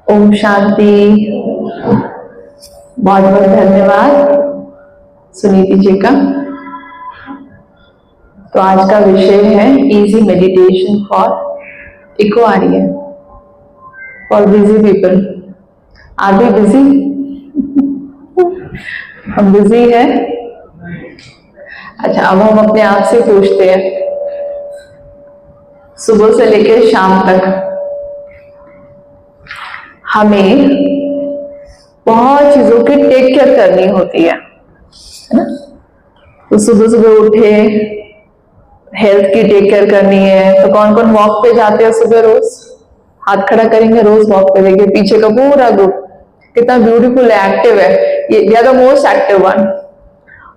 ओम शांति। बहुत बहुत धन्यवाद सुनीति जी का। तो आज का विषय है इजी मेडिटेशन फॉर, इको आ रही है, for busy people. Are we busy? हम बिजी है। अच्छा, अब हम अपने आप से पूछते हैं, सुबह से लेकर शाम तक हमें बहुत चीजों की टेक केयर करनी होती है ना। तो सुबह सुबह उठे, हेल्थ की टेक केयर करनी है। तो कौन कौन वॉक पे जाते हैं सुबह रोज? हाथ खड़ा करेंगे। रोज वॉक पे देखिए पीछे का पूरा ग्रुप कितना ब्यूटीफुल एक्टिव है। ये द मोस्ट एक्टिव वन।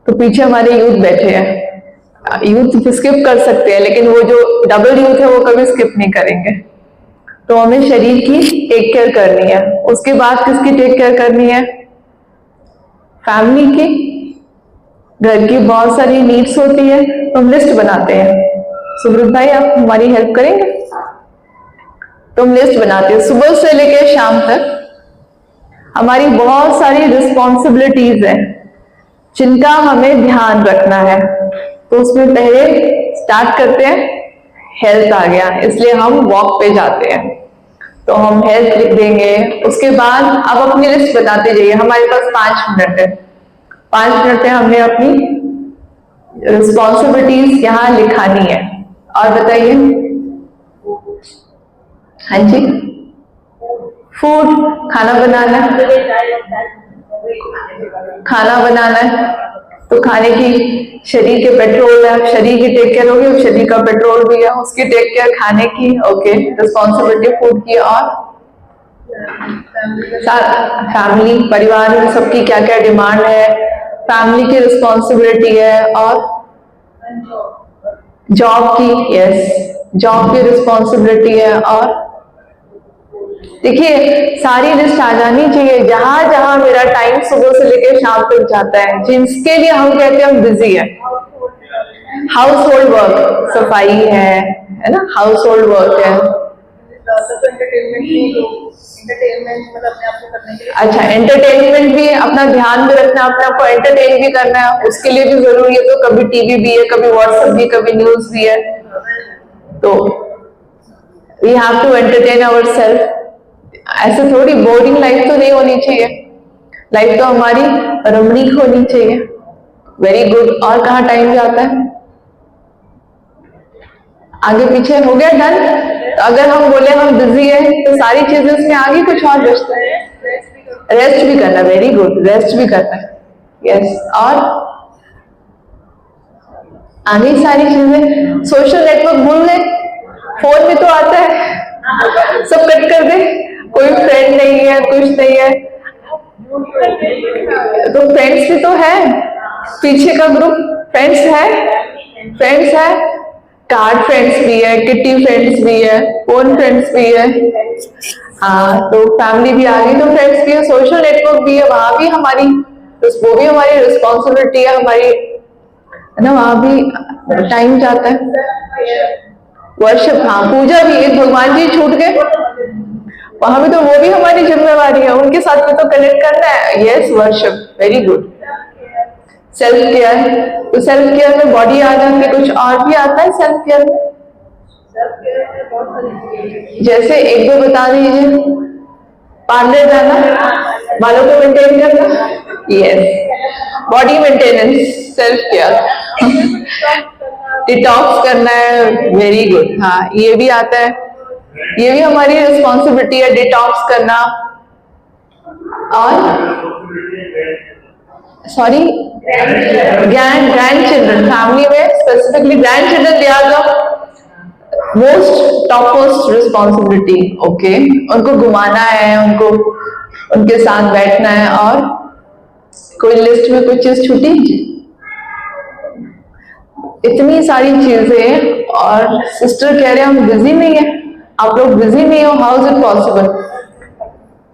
तो पीछे हमारे यूथ बैठे हैं। यूथ स्किप कर सकते हैं, लेकिन वो जो डबल यूथ है वो कभी स्किप नहीं करेंगे। तो हमें शरीर की टेक केयर करनी है। उसके बाद किसकी टेक केयर करनी है? फैमिली की। घर की बहुत सारी नीड्स होती है, तो हम लिस्ट बनाते हैं। सुब्रत भाई, आप हमारी हेल्प करेंगे? तो हम लिस्ट बनाते हैं। सुबह से लेकर शाम तक हमारी बहुत सारी रिस्पॉन्सिबिलिटीज हैं जिनका हमें ध्यान रखना है। तो उसमें पहले स्टार्ट करते हैं, हेल्थ आ गया, इसलिए हम वॉक पे जाते हैं। तो हम हेल्थ लिख देंगे। उसके बाद अब अपनी लिस्ट बताते जाइए। हमारे पास 5 मिनट है। 5 मिनट में हमने अपनी रिस्पॉन्सिबिलिटीज यहाँ लिखानी है। और बताइए। हाँ जी, फूड, खाना बनाना है। खाना बनाना है तो खाने की, शरीर के पेट्रोल है, शरीर की टेक केयर होगी, शरीर का पेट्रोल भी है, उसकी टेक केयर खाने की। ओके, रिस्पॉन्सिबिलिटी फूड की। और फैमिली, परिवार में सबकी क्या क्या डिमांड है, फैमिली की रिस्पॉन्सिबिलिटी है। और जॉब की, यस, जॉब की रिस्पॉन्सिबिलिटी है। और देखिए सारी लिस्ट आ जानी चाहिए। जहां जहां मेरा टाइम सुबह से लेकर शाम तक जाता है, जिसके लिए हम कहते हैं हम बिजी है। हाउस होल्ड वर्क, सफाई है ना, हाउस होल्ड वर्क है। अच्छा, एंटरटेनमेंट भी, अपना ध्यान भी रखना, अपने आप को एंटरटेन भी करना है, उसके लिए भी जरूरी है। तो कभी टीवी भी है, कभी व्हाट्सएप भी, कभी न्यूज भी है। तो we have to entertain our self. ऐसे थोड़ी बोरिंग लाइफ तो नहीं होनी चाहिए। लाइफ तो हमारी रमणीक होनी चाहिए। Very good. और कहाँ टाइम जाता है? आगे पीछे हो गया, डन। तो अगर हम बोले हम बिजी है, तो सारी चीजें उसमें आगे कुछ और बचता है। रेस्ट भी करना, वेरी गुड, रेस्ट भी करना है, यस। और आगे सारी चीजें, सोशल नेटवर्क भूल गए, फोन में तो आता है, सब कट कर दे। कोई फ्रेंड नहीं है, कुछ नहीं है। तो फ्रेंड्स भी तो है, पीछे का ग्रुप फ्रेंड्स है, कार्ड फ्रेंड्स भी है, किटी फ्रेंड्स भी है, फोन फ्रेंड्स भी है। हाँ, तो फैमिली भी आ गई, तो फ्रेंड्स भी है, सोशल नेटवर्क भी है, वहां भी हमारी, वो भी हमारी रिस्पॉन्सिबिलिटी है हमारी, है ना। वहां भी टाइम जाता है। वर्शिप, हाँ, पूजा भी, एक भगवान जी छूट गए, वहां भी तो वो भी हमारी जिम्मेवारी है, उनके साथ में तो कनेक्ट करना है। Yes, worship, very good. Self care, तो सेल्फ केयर में बॉडी आ जाती है, कुछ और भी आता है सेल्फ केयर में? जैसे एक दो बता दीजिए। पार्लर जाना, बालों को मेंटेन करना, yes, body maintenance, self care. Detox करना है, वेरी गुड। हाँ, ये भी आता है, ये भी हमारी रिस्पॉन्सिबिलिटी है, डिटॉक्स करना। और सॉरी, ग्रैंड चिल्ड्रन, फैमिली में specifically grandchildren, they are the most top most responsibility. Okay, उनको घुमाना है, उनको उनके साथ बैठना है। और कोई लिस्ट में कोई चीज छूटी? इतनी सारी चीजें। और सिस्टर कह रहे हैं हम बिजी नहीं है। आप लोग बिजी नहीं हो, हाउ इज इट पॉसिबल?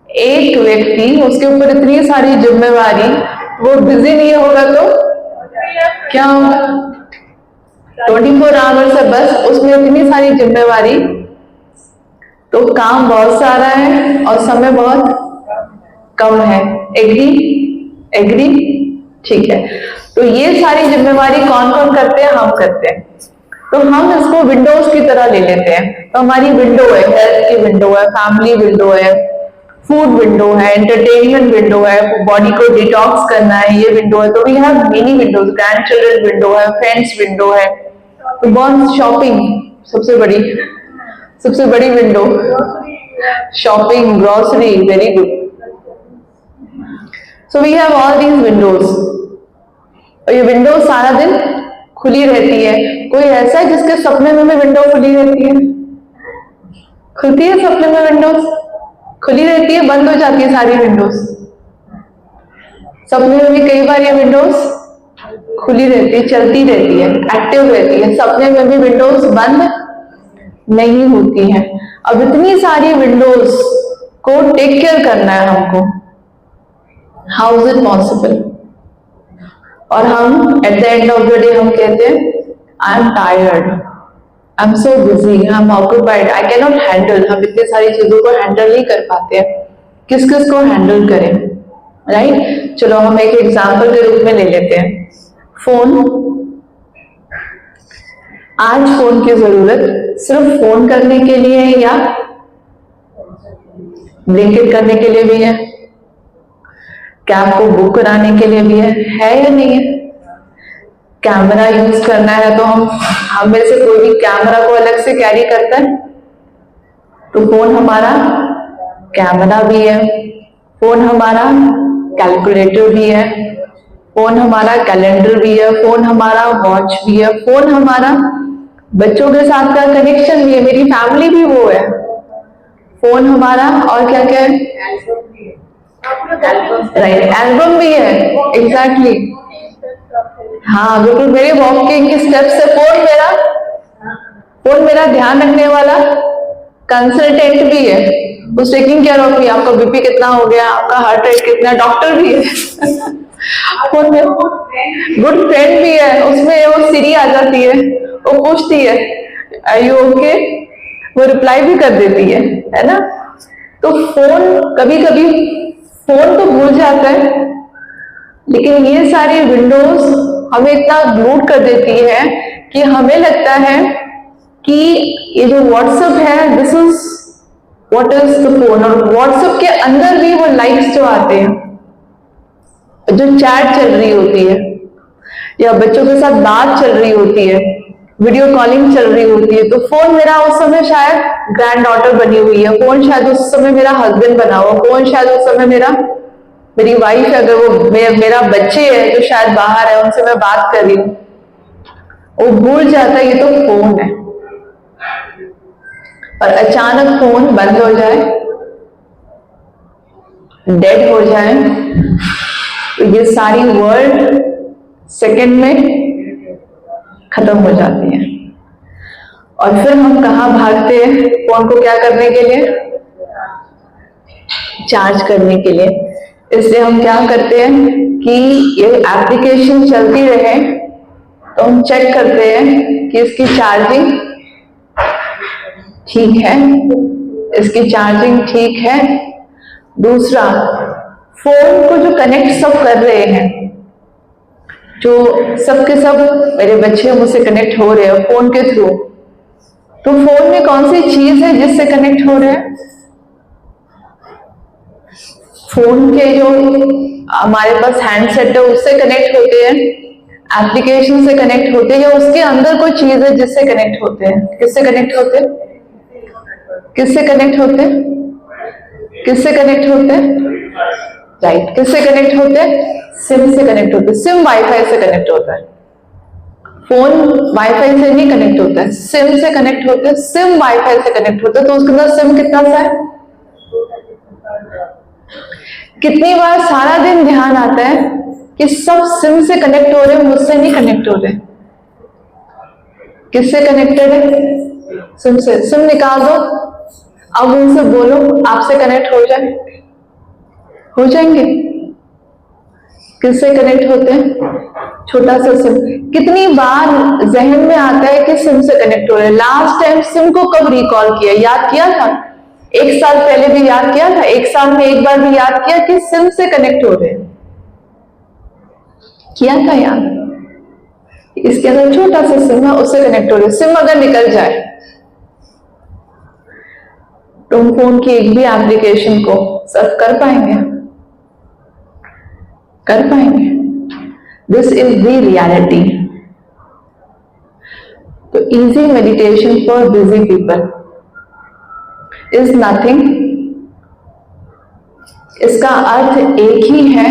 एक व्यक्ति, उसके ऊपर इतनी सारी जिम्मेवारी, वो बिजी नहीं होगा तो क्या होगा? 24 आवर्स है बस, उसमें इतनी सारी जिम्मेवारी, तो काम बहुत सारा है और समय बहुत कम है। एग्री? एग्री? ठीक है। तो ये सारी जिम्मेवारी कौन कौन करते हैं? हम करते हैं। तो हम इसको विंडोज की तरह ले लेते हैं। तो हमारी विंडो है, हेल्थ की विंडो है, फैमिली विंडो है, फूड विंडो है, एंटरटेनमेंट विंडो है, बॉडी को डिटॉक्स करना है, ये विंडो है। तो we have many windows, grandchildren window है, फ्रेंड्स विंडो है, तो बहुत शॉपिंग सबसे बड़ी window, shopping, grocery, very good. So we have all these windows, और ये विंडो सारा दिन खुली रहती है। कोई ऐसा है जिसके सपने में भी विंडो खुली रहती है? खुलती है सपने में विंडोज? खुली रहती है, बंद हो जाती है सारी विंडोज? सपने में भी कई बार ये विंडोज खुली रहती है, चलती रहती है, एक्टिव रहती है। सपने में भी विंडोज बंद नहीं होती है। अब इतनी सारी विंडोज को टेक केयर करना है हमको, हाउ इज इट पॉसिबल? और हम at the end of the day हम कहते हैं I am tired, I am so busy, I am occupied, I can not handle. हम इतनी सारी चीजों को हैंडल नहीं कर पाते हैं। किस किस को हैंडल करें, राइट? चलो हम एक एग्जाम्पल के रूप में ले लेते हैं। फोन। आज फोन की जरूरत सिर्फ फोन करने के लिए है या ब्लिंकिट करने के लिए भी है? कैब को बुक कराने के लिए भी है या नहीं है? कैमरा यूज करना है तो हम में से कोई भी कैमरा को अलग से कैरी करता है? तो फोन हमारा कैमरा भी है, फोन हमारा कैलकुलेटर भी है, फोन हमारा कैलेंडर भी है, फोन हमारा वॉच भी है, फोन हमारा बच्चों के साथ का कनेक्शन भी है, मेरी फैमिली भी वो है। फोन हमारा और क्या क्या है? राइट, एल्बम भी है, एग्जैक्टली। हाँ बिल्कुल, मेरे वॉकिंग के स्टेप्स से फोन मेरा ध्यान रखने वाला कंसल्टेंट भी है, वो टेकिंग केयर ऑफ मी। आपका बीपी कितना हो गया, आपका हार्ट रेट कितना, डॉक्टर भी है। फोन में गुड फ्रेंड भी है, उसमें वो सिरी आ जाती है, वो पूछती है आर यू ओके, वो रिप्लाई भी कर देती है ना? तो फोन कभी कभी फोन तो भूल जाता है, लेकिन ये सारी विंडोज हमें इतना ग्लूड कर देती है कि हमें लगता है कि ये जो व्हाट्सएप है this is what is the phone. और व्हाट्सएप के अंदर भी वो लाइक्स जो आते हैं, जो चैट चल रही होती है, या बच्चों के साथ बात चल रही होती है, वीडियो कॉलिंग चल रही होती है, तो फोन मेरा उस समय शायद ग्रैंड डॉटर बनी हुई है, फोन शायद उस समय मेरा हस्बैंड बना हुआ, फोन शायद उस समय मेरी वाइफ है, अगर वो मेरा बच्चे है जो शायद बाहर है, उनसे मैं बात कर रही हूँ, वो भूल जाता है ये तो फोन है। और अचानक फोन बंद हो जाए, डेड हो जाए, तो ये सारी वर्ल्ड सेकंड में खत्म हो जाती है। और फिर हम कहाँ भागते हैं फोन को क्या करने के लिए? चार्ज करने के लिए। इसलिए हम क्या करते हैं कि ये एप्लीकेशन चलती रहे तो हम चेक करते हैं कि इसकी चार्जिंग ठीक है, इसकी चार्जिंग ठीक है। दूसरा, फोन को जो कनेक्ट सब कर रहे हैं, जो सबके सब मेरे बच्चे मुझसे कनेक्ट हो रहे हैं फोन के थ्रू, तो फोन में कौन सी चीज है जिससे कनेक्ट हो रहे हैं? फोन के जो हमारे पास हैंडसेट है उससे कनेक्ट होते हैं, एप्लीकेशन से कनेक्ट होते हैं, या उसके अंदर कोई चीज है जिससे कनेक्ट होते हैं? किससे कनेक्ट होते हैं? किससे कनेक्ट होते हैं? किससे कनेक्ट होते हैं? राइट, किससे कनेक्ट होते हैं? सिम से कनेक्ट होते हैं। सिम वाईफाई से कनेक्ट होता है, फोन वाईफाई से नहीं कनेक्ट होता है, सिम से कनेक्ट होते हैं। सिम वाईफाई से कनेक्ट होता है, तो उसके अंदर सिम कितना सा है? कितनी बार सारा दिन ध्यान आता है कि सब सिम से कनेक्ट हो रहे हैं, मुझसे नहीं कनेक्ट हो रहे। किससे कनेक्टेड है? सिम से। सिम निकाल दो, अब उनसे बोलो आपसे कनेक्ट हो जाए, हो जाएंगे? किससे कनेक्ट होते हैं? छोटा सा सिम। कितनी बार जहन में आता है कि सिम से कनेक्ट हो रहे हैं? लास्ट टाइम सिम को कब रिकॉल किया, याद किया था? एक साल पहले भी याद किया था, एक साल में एक बार भी याद किया कि सिम से कनेक्ट हो रहे हैं, किया था याद? इसके अंदर छोटा सा सिम है, उससे कनेक्ट हो रहे हैं। सिम अगर निकल जाए तो हम फोन की एक भी एप्लीकेशन को सर्च कर पाएंगे? कर पाएंगे? This is the reality. तो easy meditation for busy people is nothing, इसका अर्थ एक ही है,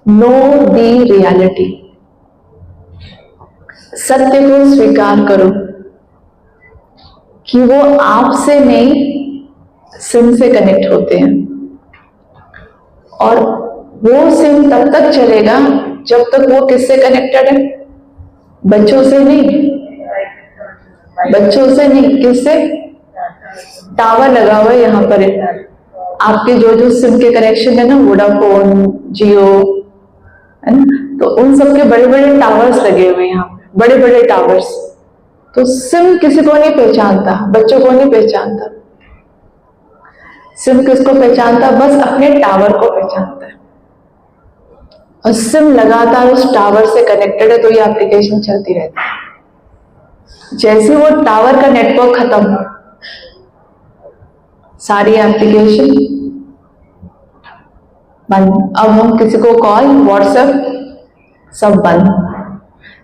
नो दी रियलिटी। सत्य को स्वीकार करो कि वो आपसे नहीं, सिम से कनेक्ट होते हैं, और वो सिम तब तक चलेगा जब तक वो किससे कनेक्टेड है? बच्चों से नहीं, बच्चों से नहीं, किससे? टावर लगा हुआ है यहाँ पर है। आपके जो जो सिम के कनेक्शन है ना, वोडाफोन, जियो, है ना, तो उन सब के बड़े बड़े टावर्स लगे हुए हैं यहाँ पे, बड़े बड़े टावर्स। तो सिम किसी को नहीं पहचानता, बच्चों को नहीं पहचानता। सिम किसको पहचानता? बस अपने टावर को पहचानता है। और सिम लगातार उस टावर से कनेक्टेड है तो ये एप्लीकेशन चलती रहती है। जैसे वो टावर का नेटवर्क खत्म, सारी एप्लीकेशन बंद। अब हम किसी को कॉल, व्हाट्सएप, सब बंद।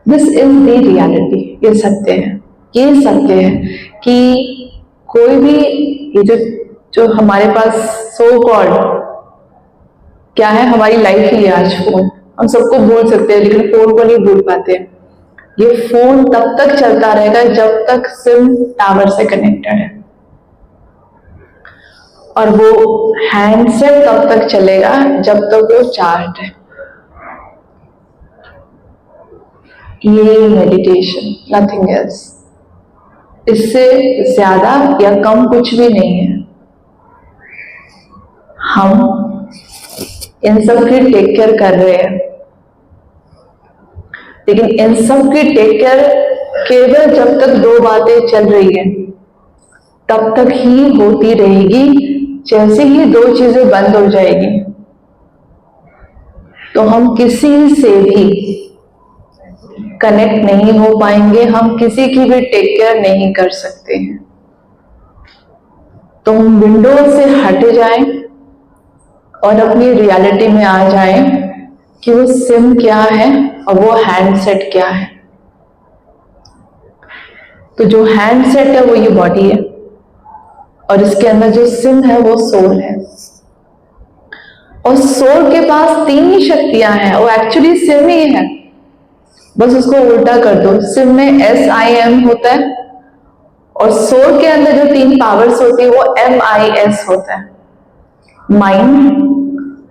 This is the reality. ये सत्य है, ये सत्य है कि कोई भी ये जो हमारे पास सो कॉल्ड क्या है, हमारी लाइफ ही है आज फोन। हम सबको भूल सकते हैं लेकिन फोन को नहीं भूल पाते। ये फोन तब तक चलता रहेगा जब तक सिम टावर से कनेक्टेड है, और वो हैंडसेट तब तक चलेगा जब तक वो चार्ज है। ये मेडिटेशन, नथिंग एल्स। इससे ज्यादा या कम कुछ भी नहीं है। हम इन सब की टेक केयर कर रहे हैं, लेकिन इन सब की टेक केयर केवल जब तक दो बातें चल रही है तब तक ही होती रहेगी। जैसे ही दो चीजें बंद हो जाएगी तो हम किसी से भी कनेक्ट नहीं हो पाएंगे, हम किसी की भी टेक केयर नहीं कर सकते हैं। तो हम विंडो से हट जाएं और अपनी रियलिटी में आ जाएं कि वो सिम क्या है और वो हैंडसेट क्या है। तो जो हैंडसेट है वो ये बॉडी है, और इसके अंदर जो सिम है वो सोल है। और सोल के पास तीन ही शक्तियां हैं, वो एक्चुअली सिम ही है, बस उसको उल्टा कर दो। सिम में SIM होता है, और सोल के अंदर जो तीन पावर्स होती है वो MIS होता है, माइंड,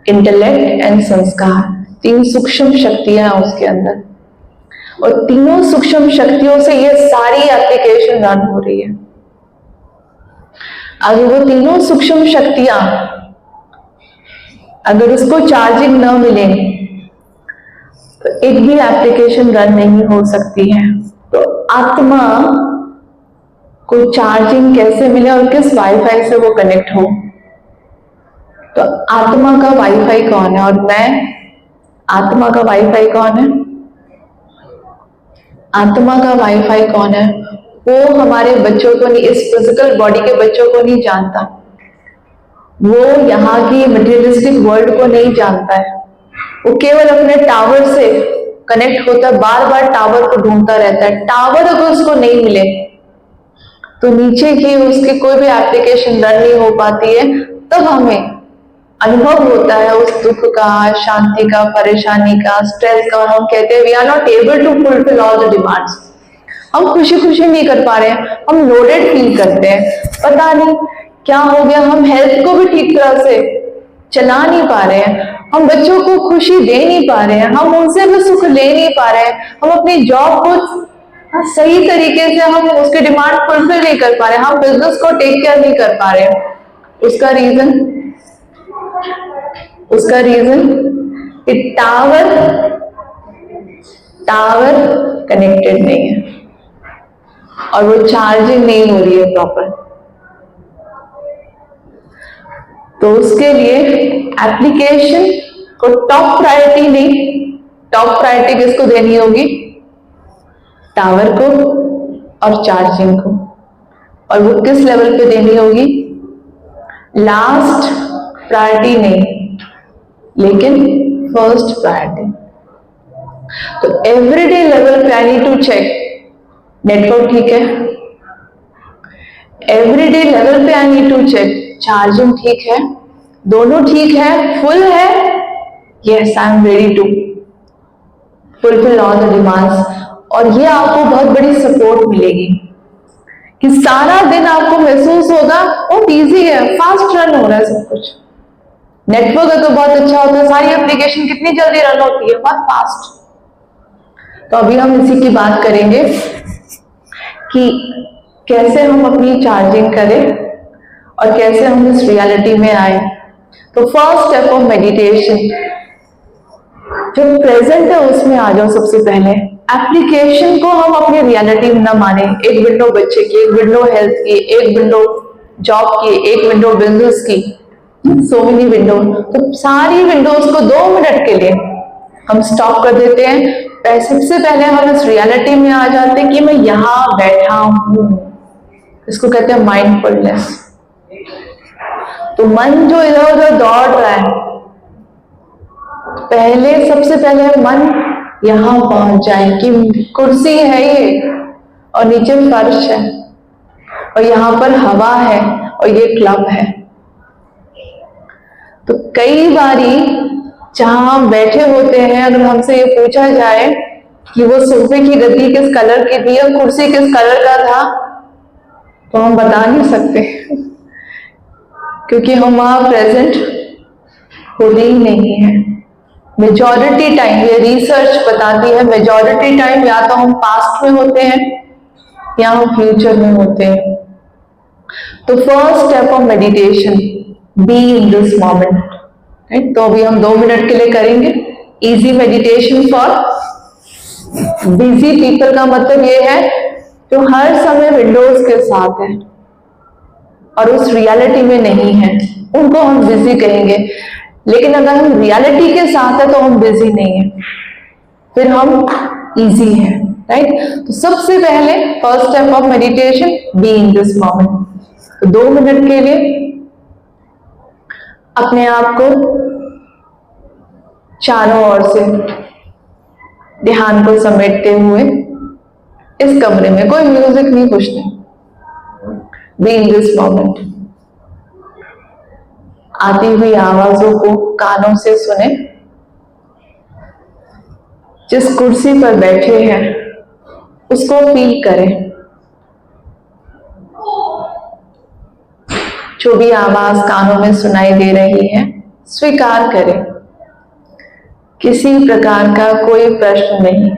इंटेलेक्ट एंड संस्कार। तीन सूक्ष्म शक्तियां हैं उसके अंदर, और तीनों सूक्ष्म शक्तियों से ये सारी एप्लीकेशन रन हो रही है। अगर वो तीनों सूक्ष्म शक्तियां अगर उसको चार्जिंग न मिले तो एक भी एप्लीकेशन रन नहीं हो सकती है। तो आत्मा को चार्जिंग कैसे मिले और किस वाईफाई से वो कनेक्ट हो? तो आत्मा का वाईफाई कौन है? और मैं, आत्मा का वाईफाई कौन है? आत्मा का वाईफाई कौन है? वो हमारे बच्चों को नहीं, इस फिजिकल बॉडी के बच्चों को नहीं जानता, वो यहाँ की मटेरियलिस्टिक वर्ल्ड को नहीं जानता है। वो केवल अपने टावर से कनेक्ट होता है, बार बार टावर को ढूंढता रहता है। टावर अगर उसको नहीं मिले तो नीचे की उसकी कोई भी एप्लीकेशन रन नहीं हो पाती है। तब हमें अनुभव होता है उस दुख का, शांति का, परेशानी का, स्ट्रेस का। हम कहते हैं we are not able to fulfil all the demands. हम खुशी खुशी नहीं कर पा रहे हैं, हम लोडेड फील करते हैं, पता नहीं क्या हो गया। हम हेल्थ को भी ठीक तरह से चला नहीं पा रहे हैं, हम बच्चों को खुशी दे नहीं पा रहे हैं, हम उनसे भी सुख ले नहीं पा रहे हैं, हम अपनी जॉब को सही तरीके से हम उसके डिमांड फुलफिल नहीं कर पा रहे हैं, हम बिजनेस को टेक केयर नहीं कर पा रहे हैं। उसका रीजन टावर कनेक्टेड नहीं है और वो चार्जिंग नहीं हो रही है प्रॉपर। तो उसके लिए एप्लीकेशन को टॉप प्रायोरिटी नहीं, टॉप प्रायोरिटी किसको देनी होगी? टावर को और चार्जिंग को। और वो किस लेवल पे देनी होगी? लास्ट प्रायोरिटी नहीं, लेकिन फर्स्ट प्रायोरिटी। तो एवरीडे लेवल पे I need to check network ठीक है, एवरीडे लेवल पे I need to check charging ठीक है, दोनों ठीक है, फुल है, yes I am ready to fulfil all the demands. और ये आपको बहुत बड़ी सपोर्ट मिलेगी कि सारा दिन आपको महसूस होगा बहुत इजी है, फास्ट रन हो रहा है सब कुछ। नेटवर्क अगर बहुत अच्छा होता है, सारी एप्लीकेशन कितनी जल्दी रन होती है, बहुत फास्ट। तो अभी हम इसी की बात करेंगे कि कैसे हम अपनी चार्जिंग करें और कैसे हम इस रियलिटी में आए। तो फर्स्ट स्टेप ऑफ मेडिटेशन, जो प्रेजेंट है उसमें आ जाओ। सबसे पहले एप्लीकेशन को हम अपनी रियलिटी में ना माने। एक विंडो बच्चे की, एक विंडो हेल्थ की, एक विंडो जॉब की, एक विंडो बिजनेस की, सो मेनी विंडो। तो सारी विंडोज को 2 मिनट के लिए हम स्टॉप कर देते हैं। सबसे पहले हम इस रियलिटी में आ जाते हैं कि मैं यहां बैठा हूं। इसको कहते हैं माइंडफुलनेस। तो मन जो इधर उधर दौड़ रहा है, पहले सबसे पहले मन यहां पहुंच जाए कि कुर्सी है ये और नीचे फर्श है और यहां पर हवा है और ये क्लब है। तो कई बारी जहां हम बैठे होते हैं, अगर हमसे ये पूछा जाए कि वो सोफे की गद्दी किस कलर की थी और कुर्सी किस कलर का था, तो हम बता नहीं सकते क्योंकि हम वहां प्रेजेंट होते ही नहीं है। मेजॉरिटी टाइम, ये रिसर्च बताती है, मेजॉरिटी टाइम या तो हम पास्ट में होते हैं या हम फ्यूचर में होते हैं। तो first step of meditation, B in this moment. तो अभी हम 2 मिनट के लिए करेंगे easy meditation for busy people. का मतलब ये है जो हर समय विंडोज के साथ है और उस रियलिटी में नहीं है, उनको हम बिजी कहेंगे। लेकिन अगर हम रियलिटी के साथ है तो हम बिजी नहीं है, फिर हम इजी हैं, राइट। तो सबसे पहले first step of meditation, B in this moment. तो 2 मिनट के लिए अपने आप को चारों ओर से ध्यान को समेटते हुए इस कमरे में, कोई म्यूजिक नहीं, कुछ नहीं, बी इन दिस मोमेंट। आती हुई आवाजों को कानों से सुने। जिस कुर्सी पर बैठे हैं उसको फील करें। जो भी आवाज कानों में सुनाई दे रही है स्वीकार करें। किसी प्रकार का कोई प्रश्न नहीं,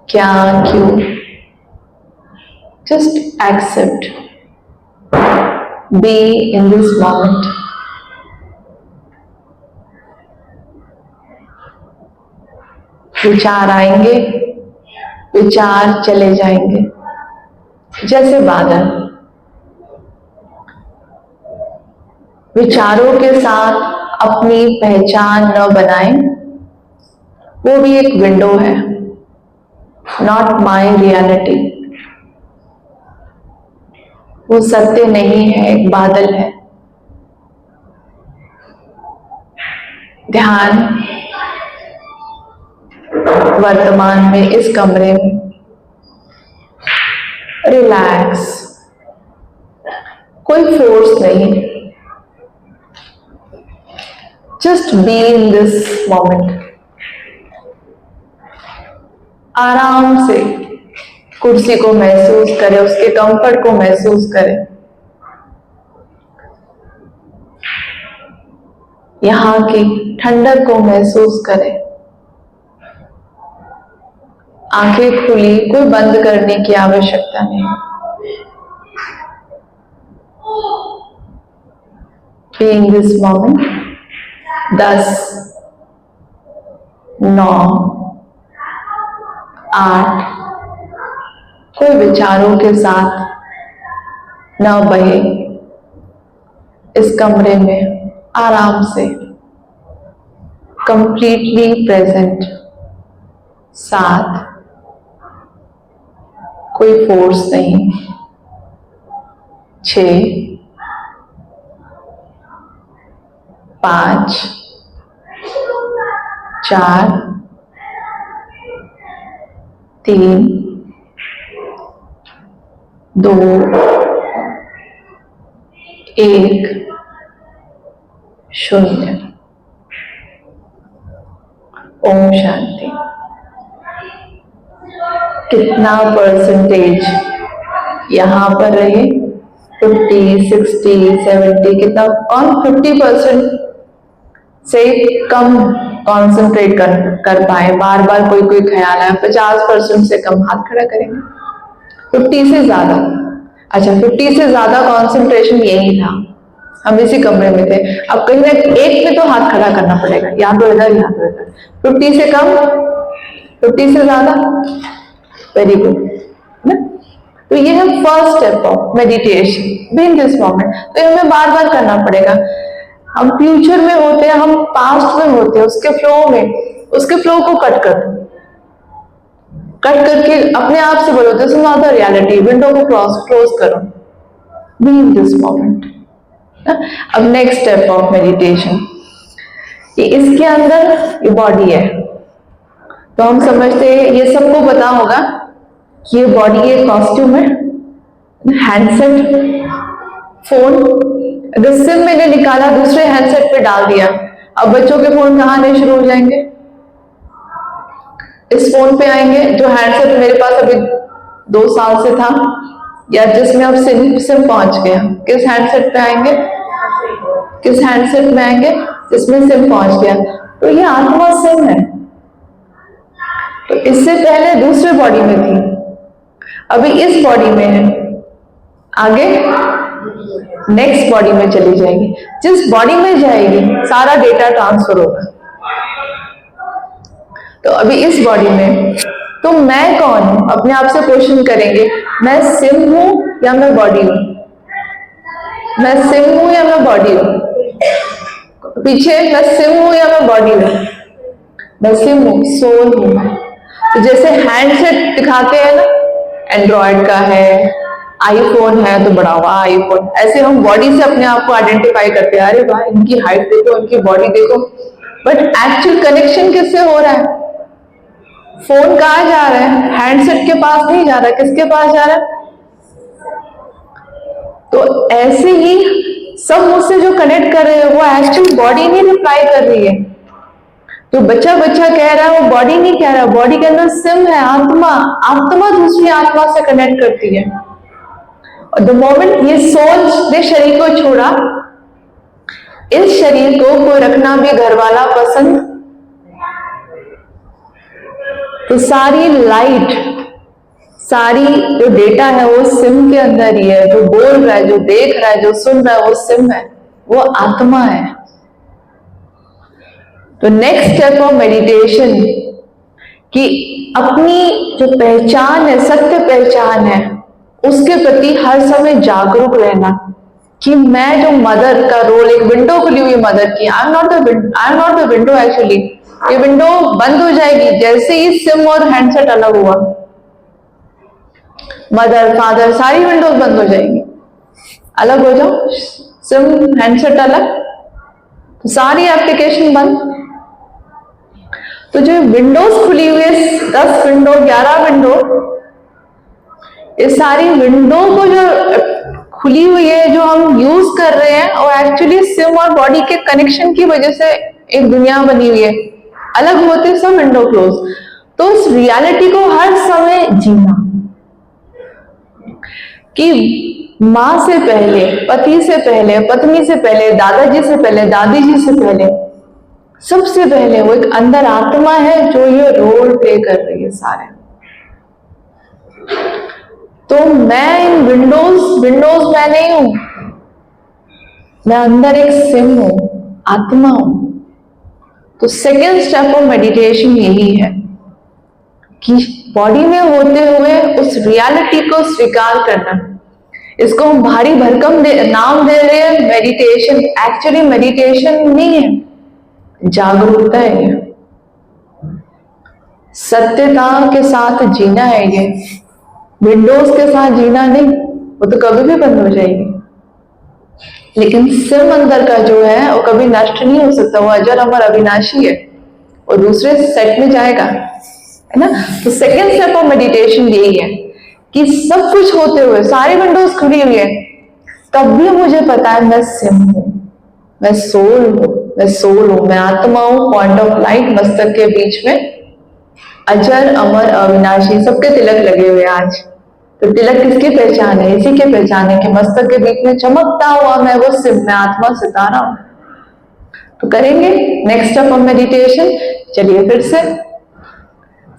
क्या, क्यों, just accept, be in this moment. विचार आएंगे, विचार चले जाएंगे जैसे बादल। विचारों के साथ अपनी पहचान न बनाएं, वो भी एक विंडो है, नॉट माई रियलिटी। वो सत्य नहीं है, एक बादल है। ध्यान वर्तमान में इस कमरे में, रिलैक्स, कोई फोर्स नहीं, just be in this moment. आराम से कुर्सी को महसूस करें, उसके कंफर्ट को महसूस करें। यहां की ठंडक को महसूस करें। आंखें खुली, कोई बंद करने की आवश्यकता नहीं। B in this moment. 10, 9, 8, कोई विचारों के साथ न बहे, इस कमरे में आराम से कंप्लीटली प्रेजेंट, साथ, कोई फोर्स नहीं। 6, 5, 4, 3, 2, 1, 0। ओम शांति। कितना परसेंटेज यहां पर रहे? 50, 60, 70, कितना? और 50% से कम कंसंट्रेट कर पाए, बार बार कोई कोई ख्याल है। 50% से कम हाथ खड़ा करेंगे। 50 से ज्यादा, अच्छा 50 से ज्यादा कंसंट्रेशन यही था, हम इसी कमरे में थे। अब कहीं ना एक में तो हाथ खड़ा करना पड़ेगा, या तो इधर या तो इधर। 50 से कम, 50 से ज्यादा, वेरी गुड ना। तो ये है first step of meditation, B in this moment. तो हमें बार बार करना पड़ेगा। हम फ्यूचर में होते हैं, हम पास्ट में होते हैं, उसके फ्लो में, उसके फ्लो को कट करके अपने आप से बोलो this is not the reality, window को क्लोज करो, बी इन दिस मोमेंट। अब नेक्स्ट स्टेप ऑफ मेडिटेशन, इसके अंदर ये बॉडी है, तो हम समझते हैं, ये सबको पता होगा कि ये बॉडी एक कॉस्ट्यूम है, हैंडसेट, फोन। अगर सिम मैंने निकाला दूसरे हैंडसेट पे डाल दिया, अब बच्चों के फोन कहाँ आने शुरू हो जाएंगे? इस फोन पे आएंगे जो हैंडसेट मेरे पास अभी 2 साल से था, या जिसमें अब सिम पहुंच गया। किस हैंडसेट पे आएंगे? किस हैंडसेट में आएंगे? जिसमें सिम पहुंच गया। तो ये आत्मा सिम है। तो इससे पहले दूसरे बॉडी में थी, अभी इस बॉडी में है, आगे नेक्स्ट बॉडी में चली जाएगी। जिस बॉडी में जाएगी सारा डेटा ट्रांसफर होगा। तो अभी इस बॉडी में, तो मैं कौन हूं? अपने आप से क्वेश्चन करेंगे, मैं सिम हूं या मैं बॉडी हूं? मैं सिम हूं या मैं बॉडी हूं? पीछे, मैं सिम हूं या मैं बॉडी हूं? मैं सिम हूं, सोल हूं मैं। तो जैसे हैंडसेट दिखाते हैं ना, एंड्रॉयड का है, आईफोन है तो बड़ा हुआ आईफोन, ऐसे हम बॉडी से अपने आप को आइडेंटिफाई करते हैं। अरे वाह, इनकी हाइट देखो, इनकी बॉडी देखो। बट एक्चुअल कनेक्शन किससे हो रहा है? फोन कहाँ जा रहा है? हैंडसेट के पास नहीं जा रहा, किसके पास जा रहा है? तो ऐसे ही सब मुझसे जो कनेक्ट कर रहे हैं वो एक्चुअल बॉडी नहीं रिप्लाई कर रही है। जो बच्चा कह रहा है वो बॉडी नहीं कह रहा, बॉडी के अंदर सिम है, आत्मा। आत्मा दूसरी आत्मा से कनेक्ट करती है। और द मोमेंट ये सोल ने शरीर को छोड़ा, इस शरीर को कोई रखना भी घर वाला पसंद, तो सारी लाइट, सारी जो डेटा है वो सिम के अंदर ही है। जो बोल रहा है, जो देख रहा है, जो सुन रहा है, वो सिम है, वो आत्मा है। तो नेक्स्ट स्टेप ऑफ मेडिटेशन, कि अपनी जो पहचान है, सत्य पहचान है, उसके प्रति हर समय जागरूक रहना। कि मैं जो मदर का रोल, एक विंडो खुली हुई मदर की, I am not the window actually. ये विंडो बंद हो जाएगी जैसे ही सिम और हैंडसेट अलग हुआ। मदर, फादर, सारी विंडोज बंद हो जाएंगी। अलग हो जाओ, सिम हैंडसेट अलग, तो सारी एप्लीकेशन बंद। तो जो विंडोज खुली हुई है, 10 विंडो, 11 विंडो, इस सारी विंडो को जो खुली हुई है, जो हम यूज कर रहे हैं, और एक्चुअली सिम और बॉडी के कनेक्शन की वजह से एक दुनिया बनी हुई है। अलग होते सब विंडो क्लोज। तो इस रियलिटी को हर समय जीना, कि माँ से पहले, पति से पहले, पत्नी से पहले, दादाजी से पहले, दादी जी से पहले, सबसे पहले वो एक अंदर आत्मा है जो ये रोल प्ले कर रही है सारे। तो मैं इन विंडोज मैं नहीं हूं, मैं अंदर एक सिम हूं, आत्मा हूं। तो सेकेंड स्टेप ऑफ मेडिटेशन यही है कि बॉडी में होते हुए उस रियलिटी को स्वीकार करना। इसको हम भारी भरकम नाम दे रहे हैं मेडिटेशन। एक्चुअली मेडिटेशन नहीं है, जागरूकता है ये, सत्यता के साथ जीना है ये, विंडोज के साथ जीना नहीं, वो तो कभी भी बंद हो जाएगी। लेकिन सिम अंदर का जो है वो कभी नष्ट नहीं हो सकता, वो अजर अमर अविनाशी है, वो दूसरे सेट में जाएगा, है ना। तो सेकेंड स्टेप ऑफ मेडिटेशन यही है कि सब कुछ होते हुए, सारी विंडोज खुली हुई है, तब भी मुझे पता है मैं सिम हूं, मैं सोल हूं, मैं सोल हूं, मैं आत्मा हूं, पॉइंट ऑफ लाइट मस्तक के बीच में, अजर अमर अविनाशी। सबके तिलक लगे हुए आज, तो तिलक किसकी पहचान है? इसी के पहचान है कि मस्तक के बीच में चमकता हुआ मैं वो सिम, मैं आत्मा सितारा हूं। तो करेंगे नेक्स्ट स्टेप ऑफ मेडिटेशन। चलिए फिर से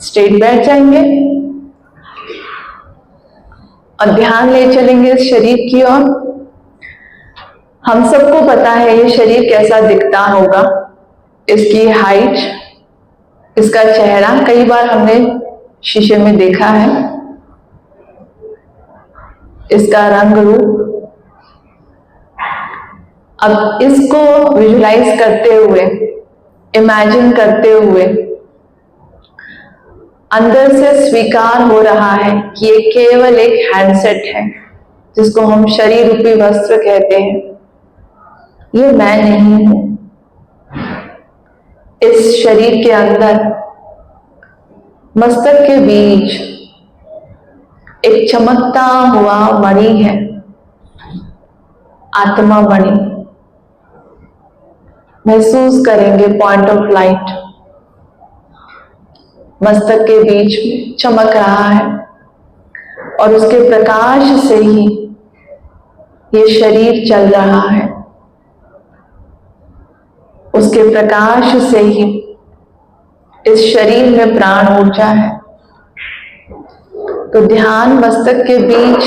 स्ट्रेट बैठ जाएंगे और ध्यान ले चलेंगे इस शरीर की ओर। हम सबको पता है ये शरीर कैसा दिखता होगा, इसकी हाइट, इसका चेहरा कई बार हमने शीशे में देखा है, इसका रंग रूप। अब इसको विजुलाइज करते हुए, इमेजिन करते हुए, अंदर से स्वीकार हो रहा है कि ये केवल एक हैंडसेट है जिसको हम शरीर रूपी वस्त्र कहते हैं। ये मैं नहीं हूं। इस शरीर के अंदर मस्तक के बीच एक चमकता हुआ मणि है, आत्मा मणि। महसूस करेंगे पॉइंट ऑफ लाइट मस्तक के बीच में चमक रहा है और उसके प्रकाश से ही ये शरीर चल रहा है, उसके प्रकाश से ही इस शरीर में प्राण ऊर्जा है। तो ध्यान मस्तक के बीच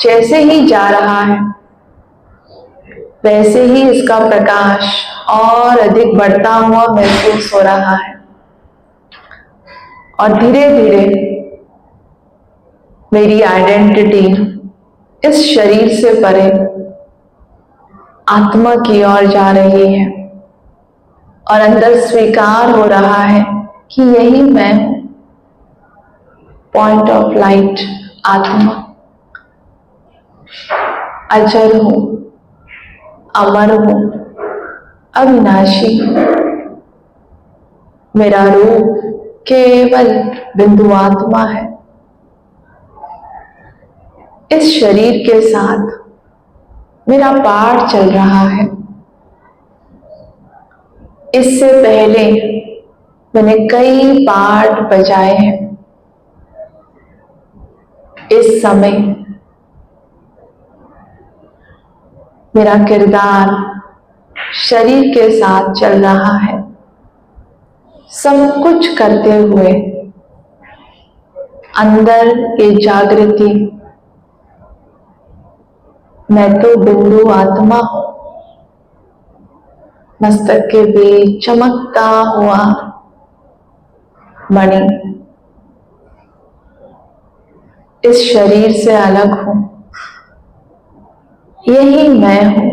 जैसे ही जा रहा है वैसे ही इसका प्रकाश और अधिक बढ़ता हुआ महसूस हो रहा है और धीरे धीरे मेरी आइडेंटिटी इस शरीर से परे आत्मा की ओर जा रही है और अंदर स्वीकार हो रहा है कि यही मैं हूं, पॉइंट ऑफ लाइट, आत्मा, अजर हूं, अमर हूं, अविनाशी हूं। मेरा रूप केवल बिंदु आत्मा है। इस शरीर के साथ मेरा पाठ चल रहा है। इससे पहले मैंने कई पाठ बजाए हैं। इस समय मेरा किरदार शरीर के साथ चल रहा है। सब कुछ करते हुए अंदर ये जागृति, मैं तो बिंदु आत्मा हूं, मस्तक के बीच चमकता हुआ मणि, इस शरीर से अलग हूं, यही मैं हूं।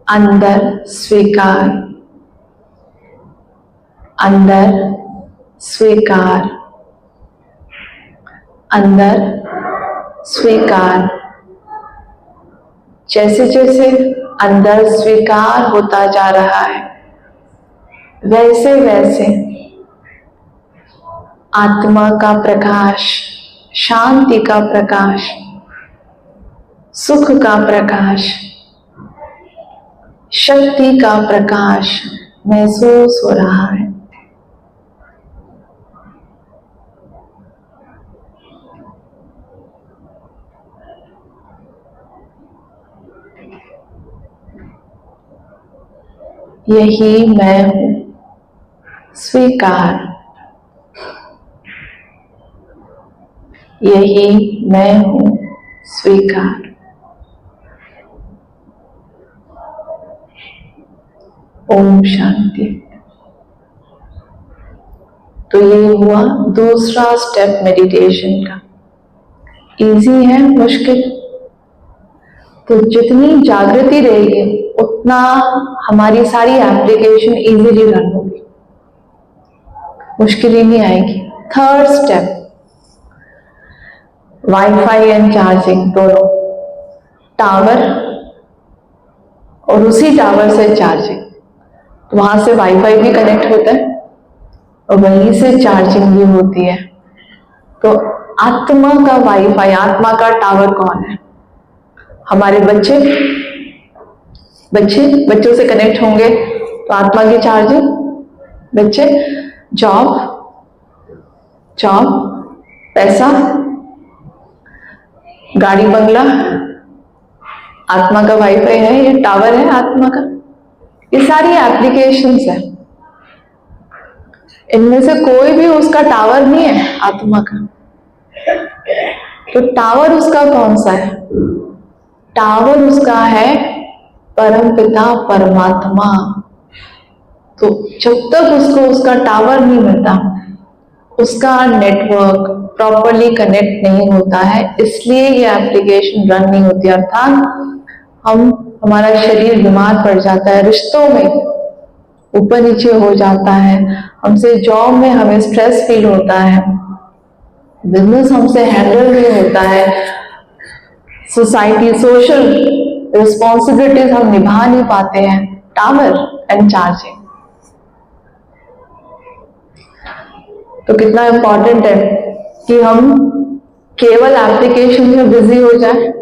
अंदर स्वीकार, अंदर स्वीकार, अंदर स्वीकार। जैसे जैसे अंदर स्वीकार होता जा रहा है वैसे वैसे आत्मा का प्रकाश, शांति का प्रकाश, सुख का प्रकाश, शक्ति का प्रकाश महसूस हो रहा है। यही मैं हूं, स्वीकार, यही मैं हूं, स्वीकार। ओम शांति। तो ये हुआ दूसरा स्टेप मेडिटेशन का। इजी है, मुश्किल? तो जितनी जागृति रहेगी उतना हमारी सारी एप्लीकेशन इजीली रन होगी, मुश्किल ही नहीं आएगी। Third step, wifi and charging दोनों, टावर और उसी टावर से चार्जिंग। तो वहां से वाईफाई भी कनेक्ट होता है और वहीं से चार्जिंग भी होती है। तो आत्मा का वाईफाई, आत्मा का टावर कौन है? हमारे बच्चे। बच्चों से कनेक्ट होंगे तो आत्मा की चार्जिंग। बच्चे, जॉब, पैसा, गाड़ी बंगला, आत्मा का वाईफाई है, ये टावर है आत्मा का। ये सारी एप्लीकेशंस है, इनमें से कोई भी उसका टावर नहीं है आत्मा का। तो टावर उसका कौन सा है? टावर उसका है परमपिता परमात्मा। तो जब तक उसको उसका टावर नहीं मिलता, उसका नेटवर्क प्रॉपरली कनेक्ट नहीं होता है, इसलिए ये एप्लीकेशन रन नहीं होती। अर्थात हमारा शरीर बीमार पड़ जाता है, रिश्तों में ऊपर नीचे हो जाता है, हमसे जॉब में हमें स्ट्रेस फील होता है, बिजनेस हमसे हैंडल नहीं होता है, सोसाइटी सोशल रिस्पॉन्सिबिलिटीज हम निभा नहीं पाते हैं। टावर एंड चार्जिंग तो कितना इंपॉर्टेंट है कि हम केवल एप्लीकेशन में बिजी हो जाए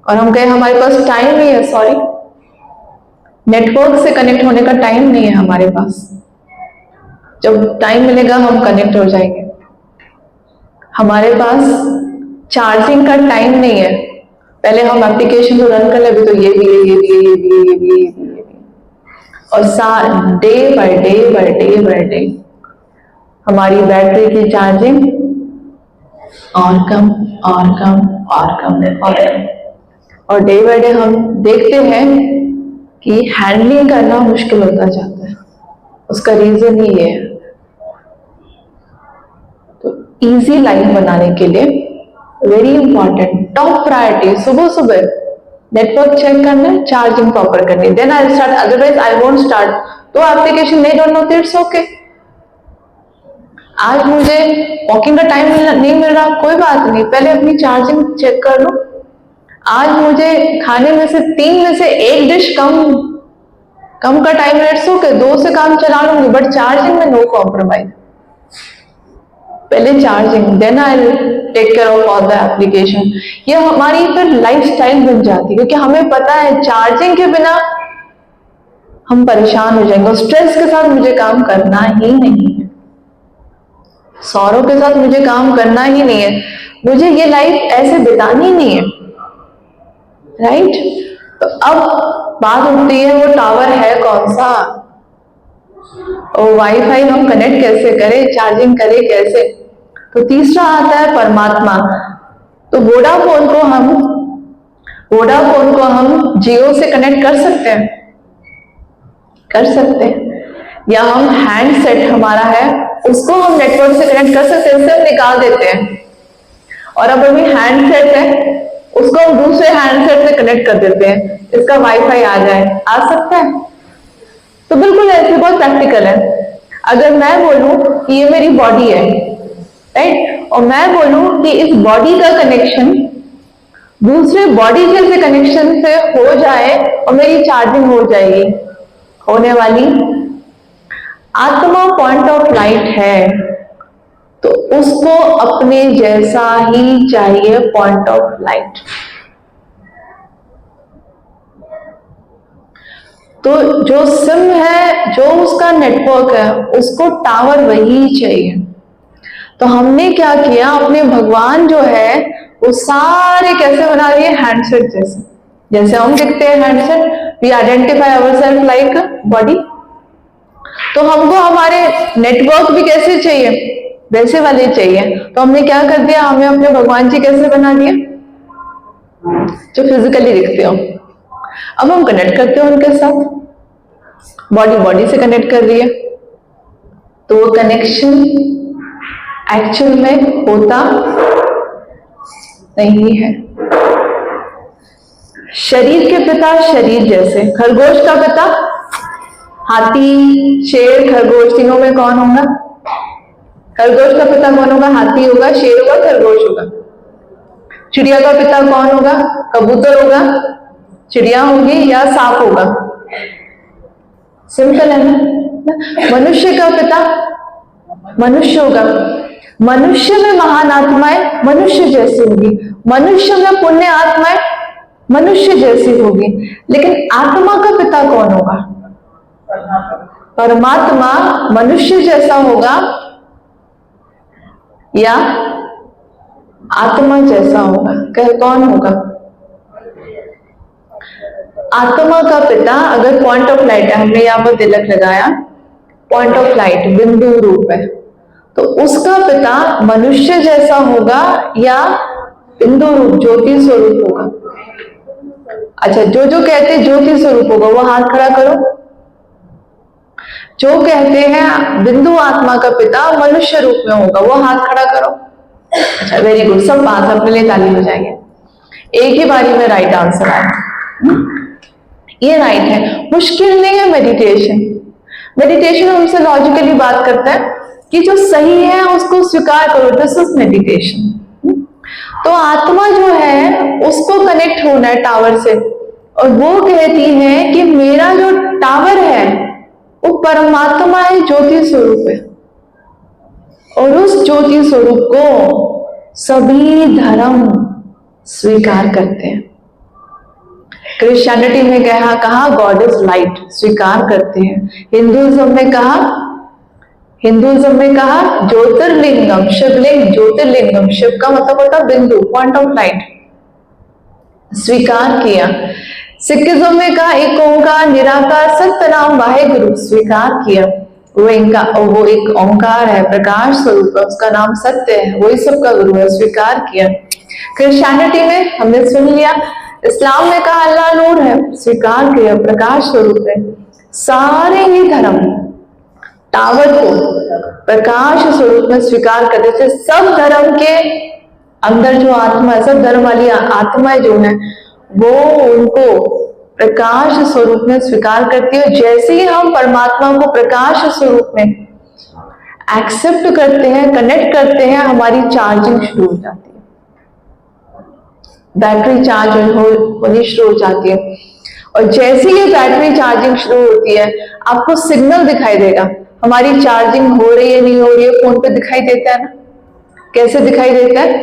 और हम कहें हमारे पास टाइम नहीं है। सॉरी, नेटवर्क से कनेक्ट होने का टाइम नहीं है हमारे पास। जब टाइम मिलेगा हम कनेक्ट हो जाएंगे। हमारे पास चार्जिंग का टाइम नहीं है, पहले हम एप्लीकेशन को रन कर ले, अभी तो ये भी है, ये भी है, ये भी है, ये भी है, ये भी है, और डे बाय डे हमारी बैटरी की चार्जिंग और कम और कम और कम और कम, और डे बाय डे हम देखते हैं कि हैंडलिंग करना मुश्किल होता जाता है। उसका रीजन ही ये है। तो इजी लाइफ बनाने के लिए वेरी इंपॉर्टेंट, टॉप प्रायोरिटी, सुबह सुबह नेटवर्क चेक करना है, चार्जिंग प्रॉपर करनी, then I start, otherwise I won't start. तो एप्लीकेशन नहीं रन होती, इट्स ओके। आज मुझे वॉकिंग का टाइम नहीं मिल रहा, कोई बात नहीं, पहले अपनी चार्जिंग चेक कर लो। आज मुझे खाने में से 3 में से 1 डिश कम का टाइम है, इट्स ओके, 2 से काम चला लूंगी, बट चार्जिंग में नो कॉम्प्रोमाइज। पहले charging, then I take care of all the application. ये हमारी फिर लाइफस्टाइल बन जाती है, क्योंकि हमें पता है चार्जिंग के बिना हम परेशान हो जाएंगे। स्ट्रेस के साथ मुझे काम करना ही नहीं है, सौरों के साथ मुझे काम करना ही नहीं है, मुझे ये लाइफ ऐसे बितानी नहीं है, राइट? तो अब बात उठती है वो टावर है कौन सा, और वाईफाई हम कनेक्ट कैसे करें, चार्जिंग करें कैसे? तो तीसरा आता है परमात्मा। तो वोडाफोन को हम जियो से कनेक्ट कर सकते हैं, या हम हैंडसेट हमारा है उसको हम नेटवर्क से कनेक्ट कर सकते हैं, इससे हम निकाल देते हैं, और अब अभी हैंडसेट है उसको हम दूसरे हैंडसेट से कनेक्ट कर देते हैं, इसका वाईफाई आ सकता है। तो बिल्कुल ऐसे बहुत प्रैक्टिकल है। अगर मैं बोलूं कि ये मेरी बॉडी है, राइट, और मैं बोलूं कि इस बॉडी का कनेक्शन दूसरे बॉडी जैसे कनेक्शन से हो जाए और मेरी चार्जिंग हो जाएगी, होने वाली। आत्मा पॉइंट ऑफ लाइट है तो उसको अपने जैसा ही चाहिए पॉइंट ऑफ लाइट। तो जो सिम है, जो उसका नेटवर्क है, उसको टावर वही चाहिए। तो हमने क्या किया, अपने भगवान जो है वो सारे कैसे बना दिए, हैंडसेट जैसे हम दिखते हैं handset, we identify ourselves like body. तो हमको हमारे नेटवर्क भी कैसे चाहिए, वैसे वाले चाहिए। तो हमने क्या कर दिया, हमें अपने भगवान जी कैसे बना दिया, जो फिजिकली दिखते हो। अब हम कनेक्ट करते हैं उनके साथ, बॉडी से कनेक्ट कर रही है, तो वो कनेक्शन एक्चुअल में होता नहीं है। शरीर के पिता शरीर जैसे, खरगोश का पिता हाथी, शेर, खरगोश, तीनों में कौन होगा? खरगोश का पिता कौन होगा? हाथी होगा, शेर होगा, खरगोश होगा। चिड़िया का पिता कौन होगा? कबूतर होगा, चिड़िया होगी, या सांप होगा? सिंपल है ना। मनुष्य का पिता मनुष्य होगा। मनुष्य में महान आत्माएं मनुष्य जैसी होगी, मनुष्य में पुण्य आत्माएं मनुष्य जैसी होगी। लेकिन आत्मा का पिता कौन होगा? परमात्मा मनुष्य जैसा होगा या आत्मा जैसा होगा? कौन होगा? आत्मा का पिता अगर पॉइंट ऑफ लाइट है, हमने यहां पर तिलक लगाया, पॉइंट ऑफ लाइट बिंदु रूप है, तो उसका पिता मनुष्य जैसा होगा या बिंदु रूप ज्योति स्वरूप होगा? अच्छा, जो कहते ज्योति स्वरूप होगा वो हाथ खड़ा करो। जो कहते हैं बिंदु आत्मा का पिता मनुष्य रूप में होगा वो हाथ खड़ा करो। अच्छा, वेरी गुड, सब पास, अपने लिए ताली हो जाएंगे। एक ही बारी में राइट आंसर आया, ये राइट है। मुश्किल नहीं है मेडिटेशन। मेडिटेशन हमसे लॉजिकली बात करता है कि जो सही है उसको स्वीकार करो, दिस इज मेडिटेशन। तो आत्मा जो है उसको कनेक्ट होना है टावर से, और वो कहती है कि मेरा जो टावर है वो परमात्मा है, ज्योति स्वरूप है, और उस ज्योति स्वरूप को सभी धर्म स्वीकार करते हैं। क्रिश्चियनिटी में कहा गॉड इज लाइट, स्वीकार करते हैं। हिंदुइज्म में कहा ज्योतिर्लिंगम, शिवलिंग, ज्योतिर्लिंगम, शिव का मतलब होता बिंदु, पॉइंट ऑफ लाइट, स्वीकार किया। सिखिज्म में कहा एक ओंकार निराकार सत्य नाम वाहेगुरु, स्वीकार किया। वो एक ओंकार है, प्रकाश स्वरूप है, उसका नाम सत्य है, वही सबका गुरु है, स्वीकार किया। क्रिश्चियनिटी में हमने सुन लिया। इस्लाम में कहा अल्लाह नूर है, स्वीकार किया, प्रकाश स्वरूप है। सारे ही धर्म टावर को प्रकाश स्वरूप में स्वीकार करते थे। सब धर्म के अंदर जो आत्मा है, सब धर्म वाली आत्माएं जो है वो उनको प्रकाश स्वरूप में स्वीकार करती है। जैसे ही हम परमात्मा को प्रकाश स्वरूप में एक्सेप्ट करते हैं, कनेक्ट करते हैं, हमारी चार्जिंग शुरू हो जाती है, बैटरी चार्ज होनी शुरू हो जाती है। और जैसे ही बैटरी चार्जिंग शुरू होती है आपको सिग्नल दिखाई देगा, हमारी चार्जिंग हो रही है नहीं हो रही है, फोन पे दिखाई देता है ना। कैसे दिखाई देता है?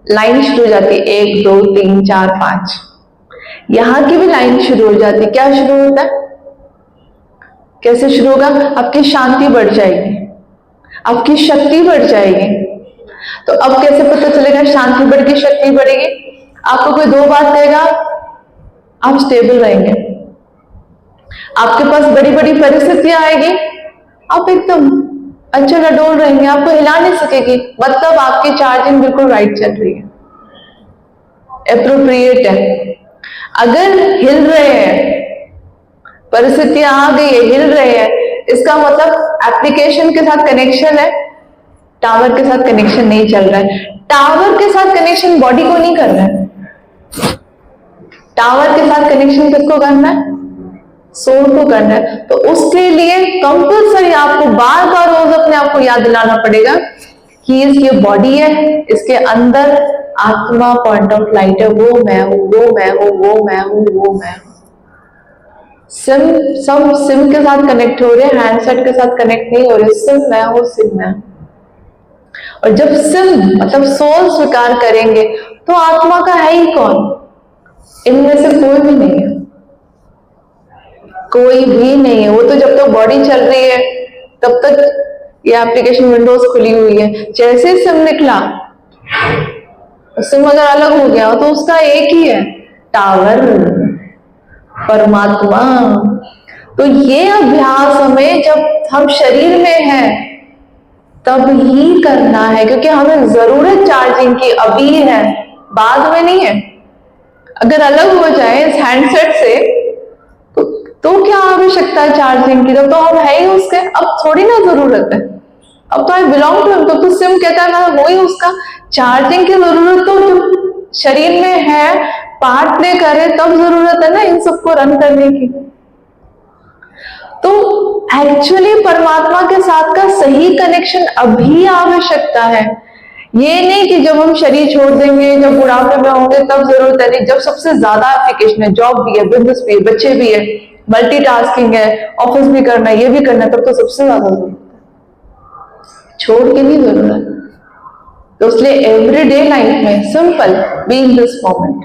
लाइन शुरू हो जाती है, 1 2 3 4 5, यहां की भी लाइन शुरू हो जाती है। क्या शुरू होता है? कैसे शुरू होगा? आपकी शांति बढ़ जाएगी, आपकी शक्ति बढ़ जाएगी। तो अब कैसे पता चलेगा शांति बढ़ गई, शक्ति बढ़ेगी? आपको कोई 2 बात कहेगा, आप स्टेबल रहेंगे। आपके पास बड़ी बड़ी परिस्थितियां आएगी, आप एकदम अच्छा डोल रहेंगे, आपको हिला नहीं सकेगी, मतलब आपकी चार्जिंग बिल्कुल राइट चल रही है, एप्रोप्रिएट है। अगर हिल रहे हैं, परिस्थितियां आ गई है, हिल रहे हैं, इसका मतलब एप्लीकेशन के साथ कनेक्शन है, टावर के साथ कनेक्शन नहीं चल रहा है। टावर के साथ कनेक्शन बॉडी को नहीं कर रहा है, टावर के साथ कनेक्शन किसको करना है? सोल को करना है। तो उसके लिए कंपल्सरी आपको बार बार रोज अपने आप को याद दिलाना पड़ेगा कि ये बॉडी है, इसके अंदर आत्मा पॉइंट ऑफ लाइट है, वो मैं हूं, वो मैं हूं, वो मैं हूं, वो मैं हूं। सब सिम के साथ कनेक्ट हो रहे, हैंडसेट के साथ कनेक्ट नहीं हो रहे। सिम मैं हूं, सिम मैं हूं। और जब सिम मतलब सोल स्वीकार करेंगे तो आत्मा का है ही कौन? इनमें से कोई भी नहीं है, कोई भी नहीं है। वो तो जब तक बॉडी चल रही है तब तक ये एप्लीकेशन विंडोज खुली हुई है। जैसे सिम निकला, सिम अगर अलग हो गया तो उसका एक ही है, टावर, परमात्मा। तो ये अभ्यास हमें जब हम शरीर में हैं तब ही करना है, क्योंकि हमें जरूरत चार्जिंग की अभी है, बाद में नहीं है। अगर अलग हो जाए इस हैंडसेट से तो क्या आवश्यकता है चार्जिंग की? तो हम है ही उसके, अब थोड़ी ना जरूरत है, अब तो आई बिलोंग टू हिम। तो सिम कहता है मैं वो ही उसका। चार्जिंग की जरूरत तो जब शरीर में है, पार्ट प्ले करे, तब जरूरत है ना इन सबको रन करने की। तो एक्चुअली परमात्मा के साथ का सही कनेक्शन अभी आवश्यकता है। ये नहीं कि जब हम शरीर छोड़ देंगे, जब बुढ़ापे में होंगे तब जरूरत है। नहीं, जब सबसे ज्यादा एप्लीकेशन है, जॉब भी है, बिजनेस भी है, बच्चे भी है, मल्टीटास्किंग है, ऑफिस भी करना है, ये भी करना है, तब तो सबसे ज्यादा जरूरत है, छोड़ के नहीं जरूरत। तो इसलिए एवरीडे लाइफ में simple B in this moment.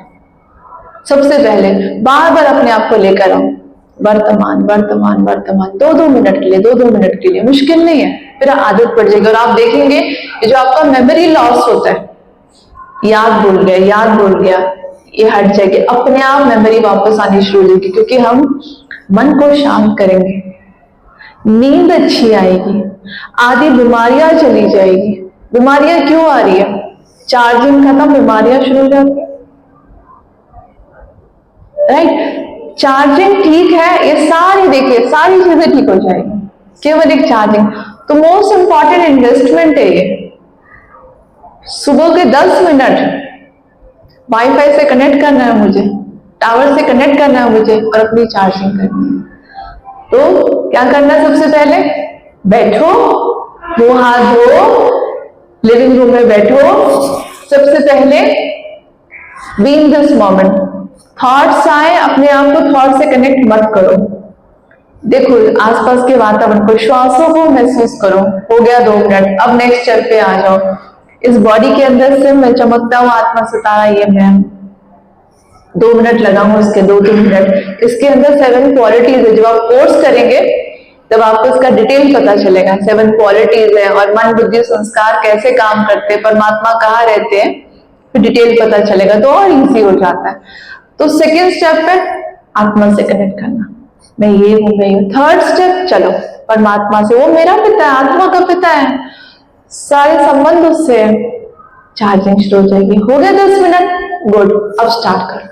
सबसे पहले बार बार अपने आप को लेकर आओ, वर्तमान वर्तमान वर्तमान, 2-2 मिनट के लिए, 2-2 मिनट के लिए। मुश्किल नहीं है, फिर आदत पड़ जाएगी और आप देखेंगे ये जो आपका मेमोरी लॉस होता है, याद भूल गया, ये हट जाएगी, अपने आप मेमोरी वापस आनी शुरू हो जाएगी, क्योंकि हम मन को शांत करेंगे, नींद अच्छी आएगी, आधी बीमारियां चली जाएगी। बीमारियां क्यों आ रही है? चार्जिंग खत्म, बीमारियां शुरू हो जाती है, राइट? चार्जिंग ठीक है, ये सारी देखिए सारी चीजें ठीक हो जाएगी, केवल एक चार्जिंग। तो मोस्ट इंपॉर्टेंट इन्वेस्टमेंट है ये। सुबह के 10 मिनट वाईफाई से कनेक्ट करना है मुझे, टावर से कनेक्ट करना है मुझे और अपनी चार्जिंग करनी है। तो क्या करना है? सबसे पहले बैठो, मुंह हाथ धो, लिविंग रूम में बैठो। सबसे पहले B in this moment. Thoughts आए, अपने आप को थॉट से कनेक्ट मत करो, देखो आसपास के वातावरण को, श्वासों को महसूस करो। हो गया 2 मिनट, अब नेक्स्ट स्टेप पे आ जाओ। इस बॉडी के अंदर से मैं चमकता हुआ आत्मा सितारा, ये मैं 2 मिनट लगाऊं, इसके 2-3 मिनट। इसके अंदर 7 क्वालिटीज है, जब आप कोर्स करेंगे तब आपको इसका डिटेल पता चलेगा। 7 क्वालिटीज है और मन बुद्धि संस्कार कैसे काम करते हैं, परमात्मा कहाँ रहते हैं, फिर डिटेल पता चलेगा, तो और इजी हो जाता है। तो सेकेंड स्टेप पे आत्मा से कनेक्ट करना, मैं ये हूं, मैं हूं। थर्ड स्टेप, चलो परमात्मा से, वो मेरा पिता है, आत्मा का पिता है, सारे संबंध उससे है। चार्जिंग शुरू हो जाएगी। हो गया 10 मिनट, गुड, अब स्टार्ट करो।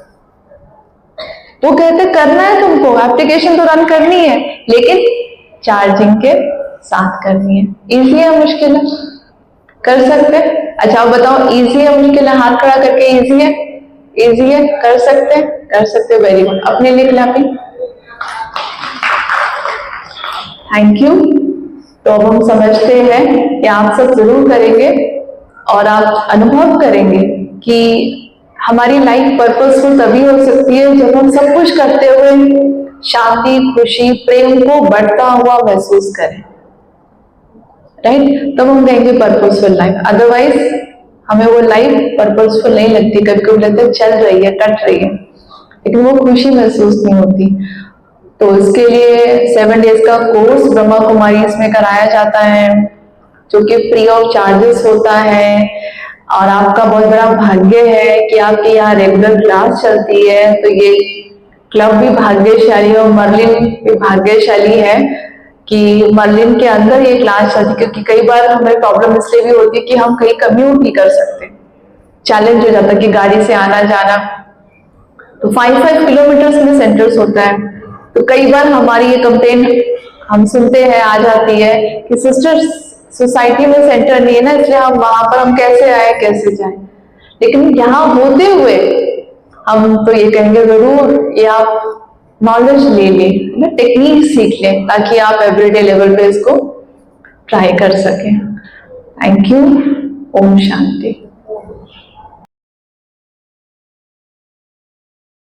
वो कहते करना है तुमको, एप्लीकेशन तो रन करनी है, लेकिन चार्जिंग के साथ करनी है। इजी है मुश्किल है? कर सकते? अच्छा आप बताओ, इजी है मुश्किल है? हाथ खड़ा करके, इजी है? इजी है, कर सकते? कर सकते, वेरी गुड। अपने लिए क्लैपिंग, थैंक यू। तो अब हम समझते हैं कि आप सब जरूर करेंगे और आप अनुभव करेंगे कि हमारी लाइफ पर्पसफुल तभी हो सकती है जब हम सब कुछ करते हुए शांति, खुशी, प्रेम को बढ़ता हुआ महसूस करें, राइट? तब हम कहेंगे पर्पसफुल लाइफ। अदरवाइज हमें वो लाइफ पर्पसफुल नहीं लगती, कभी कभी लगता है चल रही है, कट रही है, लेकिन वो खुशी महसूस नहीं होती। तो इसके लिए 7 डेज का कोर्स ब्रह्मा कुमारी इसमें कराया जाता है, जो कि फ्री ऑफ चार्जेस होता है। और आपका बहुत बड़ा भाग्य है कि आपके यहाँ रेगुलर क्लास चलती है, तो ये क्लब भी भाग्यशाली है और मर्लिन भी भाग्यशाली है कि मर्लिन के अंदर ये क्लास चलती है। क्योंकि कई बार हमें प्रॉब्लम इसलिए भी होती है कि हम कहीं कम्यूट नहीं कर सकते, चैलेंज हो जाता है कि गाड़ी से आना जाना। तो 5-5 किलोमीटर में सेंटर्स होता है, तो कई बार हमारी ये कंप्लेन हम सुनते हैं, आ जाती है कि सिस्टर सोसाइटी में सेंटर नहीं है ना, इसलिए हम वहां पर हम कैसे आए, कैसे जाएं। लेकिन यहाँ होते हुए हम तो ये कहेंगे जरूर ये आप नॉलेज ले लें ना, टेक्निक सीख लें, ताकि आप एवरीडे लेवल पे इसको ट्राई कर सकें। Thank you. ओम शांति।